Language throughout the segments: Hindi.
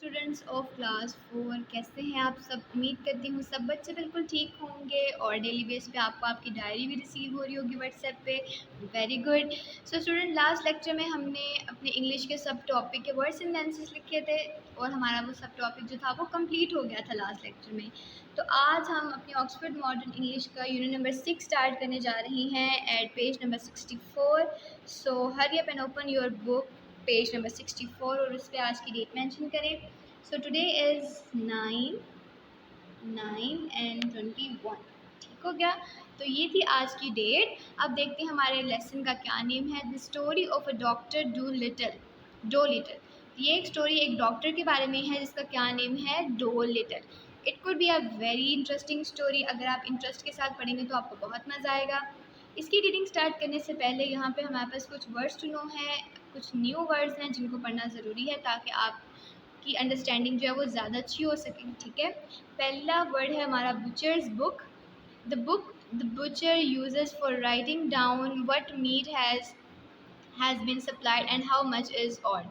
स्टूडेंट्स ऑफ क्लास 4 कैसे हैं आप सब। उम्मीद करती हूँ सब बच्चे बिल्कुल ठीक होंगे और डेली बेस पे आपको आपकी डायरी भी रिसीव हो रही होगी व्हाट्सएप पे। Very good. So student, last lecture में हमने अपने इंग्लिश के सब टॉपिक के वर्ड्स एंड टेंसेस लिखे थे और हमारा वो सब टॉपिक जो था वो कंप्लीट हो गया था लास्ट लेक्चर में। तो आज हम अपनी ऑक्सफोर्ड मॉडर्न इंग्लिश का यूनिट नंबर 6 स्टार्ट करने जा रही हैं at page number 64। So hurry up and open your book page number 64 और उस पर आज की डेट मेंशन करें। So today is 9/9/21। ठीक हो गया। तो ये थी आज की डेट। अब देखते हैं हमारे लेसन का क्या नेम है। The story of a doctor Dolittle. ये एक स्टोरी एक डॉक्टर के बारे में है जिसका क्या नेम है, Dolittle. It could be a very interesting story. अगर आप इंटरेस्ट के साथ पढ़ेंगे तो आपको बहुत मज़ा आएगा। इसकी रीडिंग स्टार्ट करने से पहले यहाँ पे हमारे पास कुछ वर्ड्स टू नो है, कुछ न्यू वर्ड्स हैं जिनको पढ़ना ज़रूरी है ताकि आपकी अंडरस्टैंडिंग जो है वो ज़्यादा अच्छी हो सके। ठीक है। पहला वर्ड है हमारा butcher's book. The butcher uses for writing down what meat has been supplied and how much is all.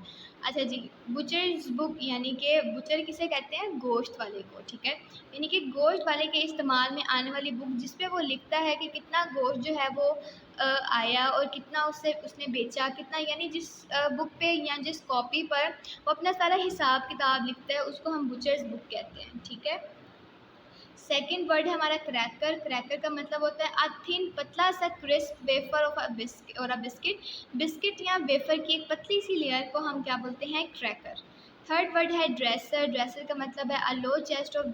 अच्छा जी, बुचर्स बुक यानी कि बुचर किसे कहते हैं, गोश्त वाले को। ठीक है। यानी कि गोश्त वाले के इस्तेमाल में आने वाली बुक जिस पे वो लिखता है कि कितना गोश्त जो है वो आया और कितना उसने बेचा, कितना, यानी जिस बुक पे या जिस कॉपी पर वो अपना सारा हिसाब किताब लिखता है उसको हम बुचर्स बुक कहते हैं। ठीक है। सेकेंड वर्ड है हमारा क्रैकर। क्रैकर का मतलब होता है अ थिन पतला सा crisp wafer of a biscuit. Biscuit या वेफर की एक पतली सी लेयर को हम क्या बोलते हैं, क्रैकर। थर्ड वर्ड है ड्रेसर। ड्रेसर का मतलब है अ लो चेस्ट ऑफ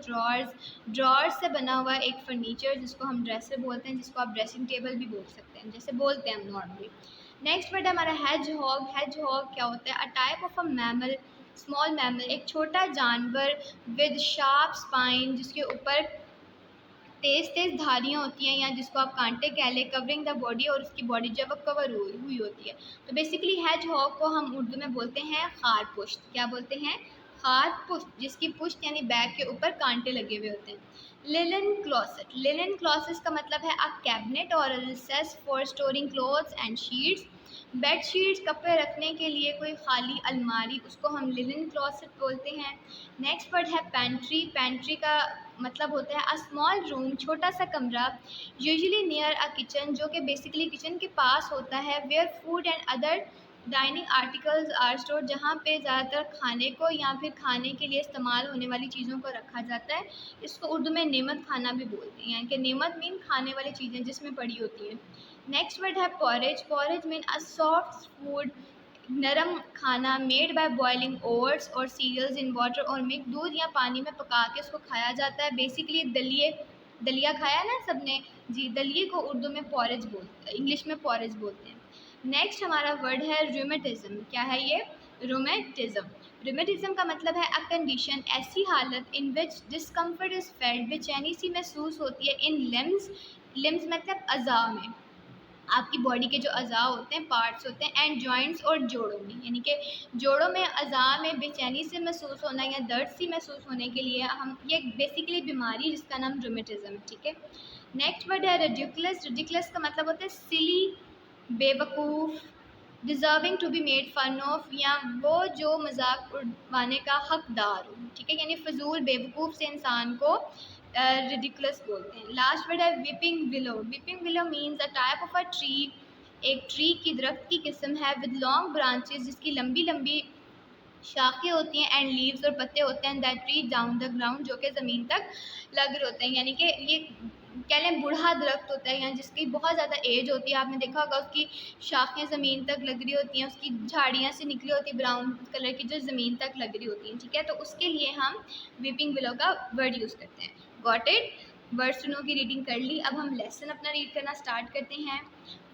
ड्रॉर्स से बना हुआ एक फर्नीचर जिसको हम ड्रेसर बोलते हैं, जिसको आप ड्रेसिंग टेबल भी बोल सकते हैं, जैसे बोलते हैं हम नॉर्मली। नेक्स्ट वर्ड है हमारा हैज हॉग। हैज हॉग क्या होता है, अ type of a mammal, small mammal, एक छोटा जानवर विद शार्प स्पाइन, जिसके ऊपर तेज तेज धारियाँ होती हैं या जिसको आप कांटे कह लें, कवरिंग द बॉडी, और उसकी बॉडी जब वो कवर हुई होती है। तो बेसिकली हैज हॉग को हम उर्दू में बोलते हैं खार पुश्त। क्या बोलते हैं, खार पुश्त, जिसकी पुश्त यानी बैक के ऊपर कांटे लगे हुए होते हैं। Linen closet. लिनन क्लॉसेट का मतलब है अ कैबिनेट और recess for storing clothes and sheets. Bed sheets, कपड़े रखने के लिए कोई खाली अलमारी, उसको हम लिनन क्लॉसेट बोलते हैं। नेक्स्ट वर्ड है पेंट्री। पेंट्री का मतलब होता है अ स्मॉल रूम, छोटा सा कमरा, यूजुअली नियर अ किचन, जो कि बेसिकली किचन के पास होता है, where food and other dining articles are store, जहाँ पे ज़्यादातर खाने को या फिर खाने के लिए इस्तेमाल होने वाली चीज़ों को रखा जाता है। इसको उर्दू में नेमत खाना भी बोलते हैं, यानी कि नेमत मीन खाने वाली चीज़ें जिसमें पड़ी होती हैं। नेक्स्ट वर्ड है porridge. Porridge mean a soft food, नरम खाना, मेड बाय बॉइलिंग ओट्स और सीरियल्स इन वाटर और मिल्क, दूध या पानी में पका के उसको खाया जाता है। बेसिकली दलिए, दलिया खाया है ना सबने जी, दलिए को उर्दू में पॉरेज बोलते हैं, इंग्लिश में पॉरेज बोलते हैं। नेक्स्ट हमारा वर्ड है रूमेटिज्म। क्या है ये, रूमेटिज्म। रूमेटिज्म का मतलब है अ कंडीशन, ऐसी हालत इन विच डिस्कम्फर्ट इज फेल्ट, बेचैनी सी महसूस होती है, इन लिम्स, लिम्स मतलब अज़ा में, आपकी बॉडी के जो अज़ा होते हैं, पार्ट्स होते हैं, एंड जॉइंट्स और जोड़ों में, यानी कि जोड़ों में अज़ा में बेचैनी से महसूस होना या दर्द सी महसूस होने के लिए हम, ये बेसिकली बीमारी जिसका नाम रूमेटिज्म है। ठीक है। नेक्स्ट वर्ड है रिडिकुलस। रिडिकुलस का मतलब होता है सिली, बेवकूफ़, deserving to be made fun of, या वो जो मजाक उड़वाने का हकदार हो। ठीक है, यानी फजूल बेवकूफ़ से इंसान को रिडिकुलस बोलते हैं। लास्ट वर्ड है weeping willow. Weeping willow means a type of a tree, एक ट्री की दरख्त की किस्म है, विद लॉन्ग ब्रांचेस, जिसकी लंबी लंबी शाखें होती हैं, एंड लीव्स और पत्ते होते हैं, that tree down the ground, जो कि ज़मीन तक लग रहे होते हैं, यानी कि ये कह लें बूढ़ा दरख्त होता है, या जिसकी बहुत ज़्यादा एज होती है। आपने देखा होगा उसकी शाखें ज़मीन तक लग रही होती हैं, उसकी झाड़ियाँ से निकली होती है ब्राउन कलर की, जो ज़मीन तक लग रही होती हैं। ठीक है, तो उसके लिए हम वीपिंग विलो का वर्ड यूज़ करते हैं। Got it. वर्ड सुनो की रीडिंग कर ली। अब हम लेसन अपना रीड करना स्टार्ट करते हैं।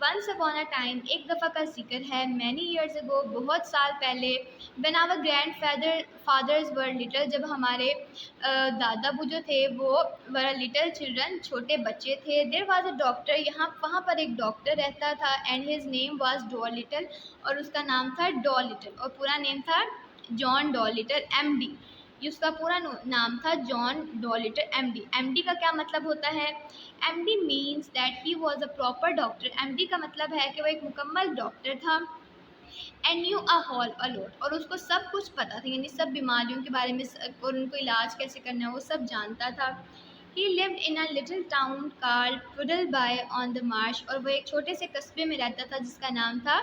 वंस अपॉन अ टाइम, एक दफ़ा का जिक्र है, मैनी ईयर्स अगो, बहुत साल पहले, when our grandfathers were little, जब हमारे दादा जो थे वो वर लिटिल चिल्ड्रन, छोटे बच्चे थे, देयर वाज अ डॉक्टर, यहाँ वहाँ पर एक डॉक्टर रहता था, एंड हिज नेम वाज डॉ लिटिल, और उसका नाम था डॉ लिटिल, और पूरा नेम था जॉन डॉ लिटिल MD। ये उसका पूरा नाम था जॉन डॉ लिटिल MD। MD का क्या मतलब होता है, MD means that he was a proper doctor. MD का मतलब है कि वो एक मुकम्मल डॉक्टर था, and knew a whole a lot, और उसको सब कुछ पता था, यानी सब बीमारियों के बारे में और उनको इलाज कैसे करना है वो सब जानता था। He lived in a little town called Puddleby on the Marsh, और वो एक छोटे से कस्बे में रहता था जिसका नाम था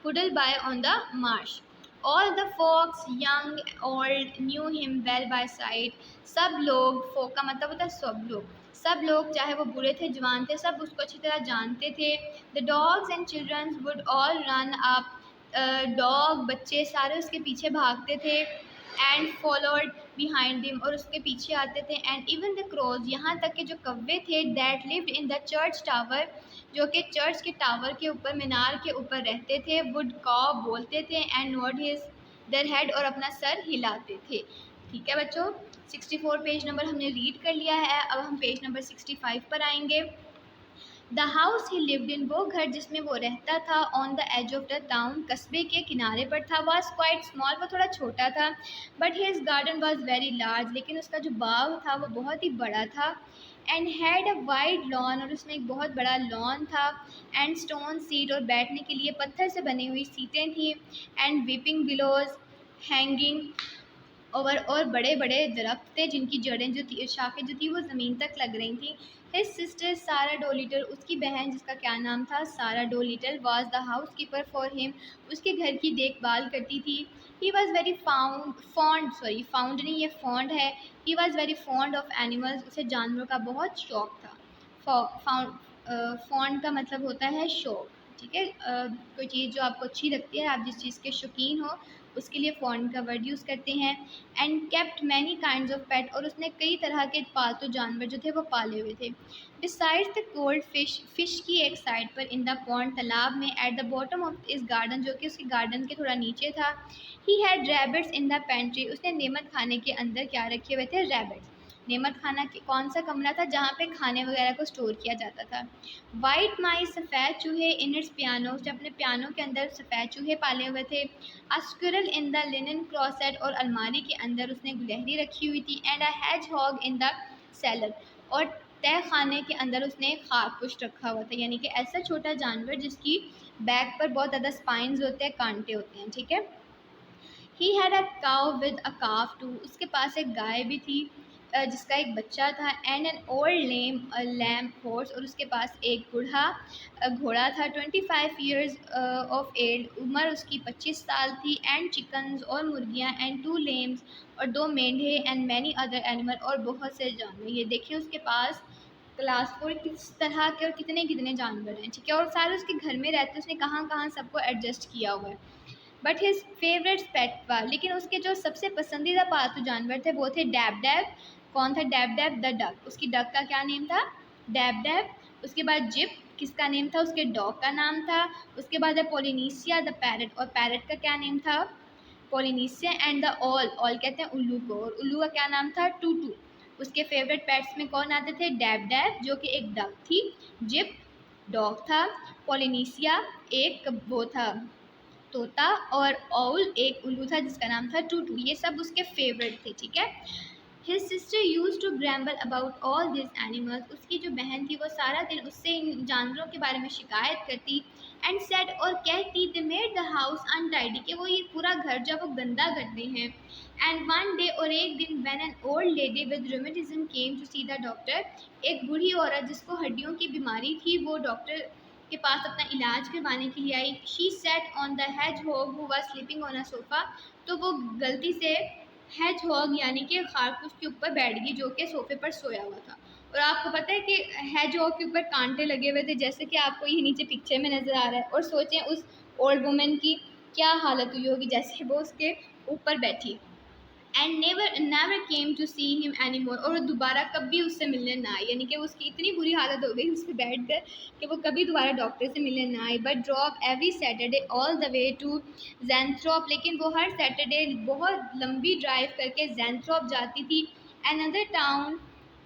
Puddleby on the Marsh. All the folks young old knew him well by sight, सब लोग, फोक का मतलब होता है सब लोग, सब लोग चाहे वो बूढ़े थे जवान थे सब उसको अच्छी तरह जानते थे। The dogs and childrens would all run up, dog बच्चे सारे उसके पीछे भागते थे, एंड फॉलोड बिहाइंड हिम, और उसके पीछे आते थे। एंड इवन द क्रोज, यहाँ तक के जो कौवे थे, that lived in the church tower, जो कि चर्च के टावर के ऊपर, मीनार के ऊपर रहते थे, वुड कॉ बोलते थे, and node his their head, और अपना सर हिलाते थे। ठीक है बच्चों, 64 पेज नंबर हमने रीड कर लिया है। अब हम पेज नंबर 65 पर आएंगे। The house he lived in, वो घर जिसमें वो रहता था, on the edge of the town, कस्बे के किनारे पर था, वॉज क्वाइट स्मॉल, वो थोड़ा छोटा था, but his garden was very large, लेकिन उसका जो बाग था वो बहुत ही बड़ा था। And had a wide lawn, और उसमें एक बहुत बड़ा लॉन था। एंड स्टोन सीट, और बैठने के लिए पत्थर से बनी हुई सीटें थी। एंड वीपिंग विलोज हैंगिंग और बड़े बड़े दरख्त थे जिनकी जड़ें जो थी, शाखें जो थी वो ज़मीन तक लग रही थी। हिज सिस्टर सारा डोलिटल, उसकी बहन जिसका क्या नाम था Sarah Dolittle, was the house keeper for him, उसके घर की देखभाल करती थी। ही वॉज़ वेरी फाउंड नहीं, ये फॉन्ड है। He was very fond of animals, उसे जानवरों का बहुत शौक था। फॉन्ड का मतलब होता है शौक। ठीक है, कोई चीज़ जो आपको अच्छी लगती है, आप जिस चीज़ के शौकीन हो, उसके लिए फॉन्ड का वर्ड यूज़ करते हैं। And kept many kinds of pet, और उसने कई तरह के पालतू जानवर जो थे वो पाले हुए थे। Besides the cold fish, fish की एक साइड पर, इन द पॉन्ड, तालाब में, एट द बॉटम ऑफ इस गार्डन, जो कि उसके गार्डन के थोड़ा नीचे था। He had rabbits in the pantry, उसने नेमत खाने के अंदर क्या रखे हुए थे, रैबिट्स। नेमत खाना कौन सा कमरा था जहाँ पे खाने वगैरह को स्टोर किया जाता था। वाइट माइस, सफ़ेद चूहे, इन इट्स पियानो, उसने अपने पियानो के अंदर सफ़ेद चूहे पाले हुए थे। A squirrel in the linen closet, और अलमारी के अंदर उसने गुलहरी रखी हुई थी। And a hedgehog in the cellar, और तह खाने के अंदर उसने खारपुश रखा हुआ था, यानी कि ऐसा छोटा जानवर जिसकी बैक पर बहुत ज़्यादा स्पाइंस होते हैं, कांटे होते हैं। ठीक है, he had a cow with a calf too, उसके पास एक गाय भी थी जिसका एक बच्चा था। And an old lamp horse, और उसके पास एक बूढ़ा घोड़ा था। 25 ईयर्स ऑफ एज, उम्र उसकी 25 साल थी। एंड चिकन्स, और मुर्गियाँ, एंड 2 लेम्स, और 2 Mendhe, and many other animal, और बहुत से जानवर। ये देखिए उसके पास क्लास 4 किस तरह के और कितने कितने जानवर हैं। ठीक है, और सारे उसके घर में रहते, उसने कहाँ कहाँ सबको एडजस्ट किया हुआ है। बट हिज फेवरेट पेट था, लेकिन उसके जो सबसे पसंदीदा पालतू जानवर थे वो थे डैब डैब। कौन था डैब डैब, द डक, उसकी डक का क्या नेम था, डैब डैब। उसके बाद जिप, किसका नेम था, उसके डॉग का नाम था। उसके बाद है पोलिनीसिया द पैरट, और पैरट का क्या नेम था, पोलिनीसिया। एंड द ऑल, ऑल कहते हैं उल्लू को, और उल्लू का क्या नाम था, टूटू। उसके फेवरेट पेट्स में कौन आते थे, डैब डैब जो कि एक डक थी, जिप डॉग था, पोलिनीसिया एक वो था तोता, और औल एक उल्लू था जिसका नाम था टूटू। ये सब उसके फेवरेट थे। ठीक है, his sister use to grumble about all this animals, उसकी जो बहन थी वो सारा दिन उससे इन जानवरों के बारे में शिकायत करती। एंड सेड, और कहती, they made the house untidy, कि वो ये पूरा घर जो वो गंदा करते हैं। एंड वन डे, और एक दिन, when an old lady with rheumatism came to see the doctor, एक बूढ़ी औरत जिसको हड्डियों की बीमारी थी वो डॉक्टर के पास अपना इलाज करवाने के लिए आई। She sat on the hedgehog who was sleeping on a sofa, तो वो गलती से hedgehog यानी कि खारपूस के ऊपर बैठ गई जो कि सोफे पर सोया हुआ था। और आपको पता है कि hedgehog के ऊपर कांटे लगे हुए थे, जैसे कि आपको ये नीचे पिक्चर में नज़र आ रहा है। और सोचें उस ओल्ड वुमेन की क्या हालत हुई होगी जैसे वो उसके ऊपर बैठी। And never came to see him any more, और दोबारा कभी उससे मिलने ना आई, यानी कि उसकी इतनी बुरी हालत हो गई उस पर बैठ कर कि वो कभी दोबारा डॉक्टर से मिलने ना आई। But drove every Saturday all the way to Oxenthorpe, लेकिन वो हर सैटरडे बहुत लंबी ड्राइव करके जैंथ्रोप जाती थी, अनदर टाउन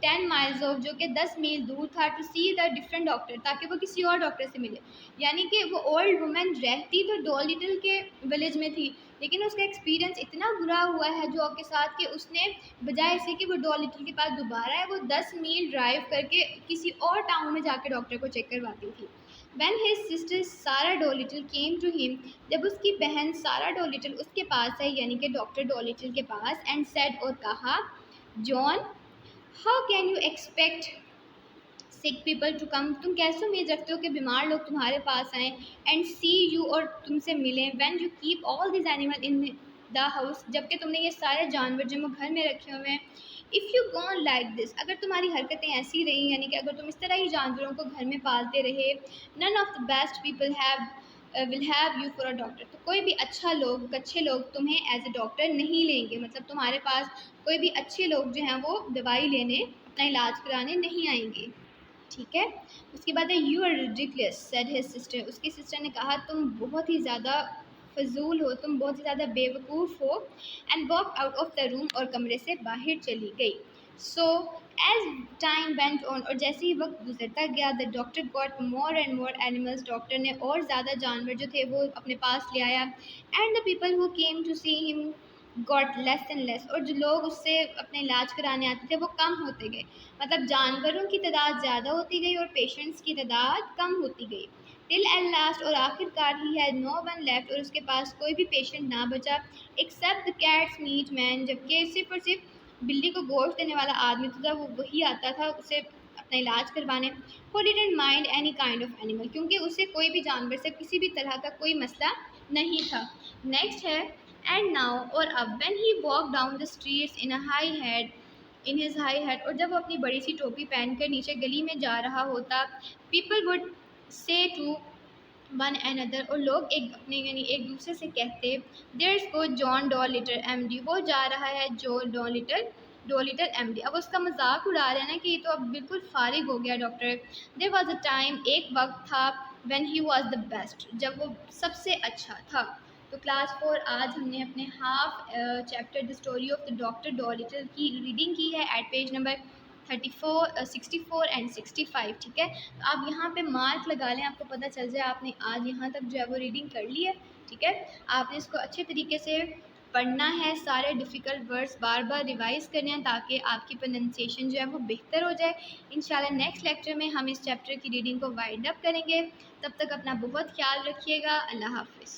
10 माइल्स ऑफ, जो कि 10 मील दूर था, to see the different doctor, ताकि वो किसी और डॉक्टर से मिले। यानी कि वो ओल्ड वुमेन रहती तो डोलिटल के विलेज में थी, लेकिन उसका एक्सपीरियंस इतना बुरा हुआ है जॉब के साथ कि उसने बजाय इसे कि वो डोलिटल के पास दोबारा है, वो 10 मील ड्राइव करके किसी और टाउन में जाकर डॉक्टर को चेक करवाती थी। When his sister Sarah Dolittle came to him, जब उसकी बहन सारा डोलिटल उसके पास आई यानी कि डॉक्टर डोलिटल के पास, एंड सेड और कहा, John, how can you expect sick people to come, तुम कैसे उम्मीद रखते हो कि बीमार लोग तुम्हारे पास आएँ, एंड सी यू, और तुमसे मिलें, when you keep all this animal in the house, जबकि तुमने ये सारे जानवर जो घर में रखे हुए हैं, if you gone like this, अगर तुम्हारी हरकतें ऐसी रही यानी कि अगर तुम इस तरह ही जानवरों को घर में पालते रहे, none of the best people will have you for a doctor, तो कोई भी अच्छे लोग तुम्हें एज ए डॉक्टर नहीं लेंगे, मतलब तुम्हारे पास कोई भी अच्छे लोग जो हैं वो दवाई लेने, अपना इलाज कराने नहीं आएंगे। ठीक है, उसके बाद है, you are ridiculous said his sister, उसकी सिस्टर ने कहा, तुम बहुत ही ज़्यादा फजूल हो, तुम बहुत ही ज़्यादा बेवकूफ़ हो, and walk out of the room, और कमरे से बाहर चली गई। So as time went on, और जैसे ही वक्त गुजरता गया, the doctor got more and more animals, डॉक्टर ने और ज़्यादा जानवर जो थे वो अपने पास ले आया, and the people who came to see him got less and less, और जो लोग उससे अपने इलाज कराने आते थे वो कम होते गए, मतलब जानवरों की तादाद ज़्यादा होती गई और पेशेंट्स की तादाद कम होती गई, टिल एट लास्ट, और आखिरकार he had no one left, और उसके पास कोई भी पेशेंट ना बचा, except the cat's meat man, जबकि सिर्फ और सिर्फ बिल्ली को गोश्त देने वाला आदमी था, वो वही आता था उसे अपना इलाज करवाने, who didn't mind any kind of animal, क्योंकि उसे कोई भी जानवर से किसी भी तरह का कोई मसला नहीं था। नेक्स्ट है, एंड नाउ, और अब, when he walk down the streets in his high head, और जब वो अपनी बड़ी सी टोपी पहनकर नीचे गली में जा रहा होता, people would say to one another, और लोग एक अपने यानी एक दूसरे से कहते, there's go John Dolittle MD, वो जा रहा है जॉन डॉलिटर एमडी, अब उसका मजाक उड़ा रहे हैं ना कि ये तो अब बिल्कुल फारिग हो गया doctor. There was a time, एक वक्त था, when he was the best, जब वो सबसे अच्छा था। तो क्लास 4 आज हमने अपने half chapter the story of the doctor Dolittle की रीडिंग की है एट पेज नंबर 64 एंड 65। ठीक है, तो आप यहाँ पे मार्क लगा लें, आपको पता चल जाए आपने आज यहाँ तक जो है वो रीडिंग कर ली है। ठीक है, आपने इसको अच्छे तरीके से पढ़ना है, सारे डिफ़िकल्ट वर्ड्स बार बार रिवाइज़ करने हैं ताकि आपकी प्रोनंसिएशन जो है वो बेहतर हो जाए। इंशाल्लाह नेक्स्ट लेक्चर में हम इस चैप्टर की रीडिंग को वाइंड अप करेंगे। तब तक अपना बहुत ख्याल रखिएगा। अल्लाह हाफ़िज़।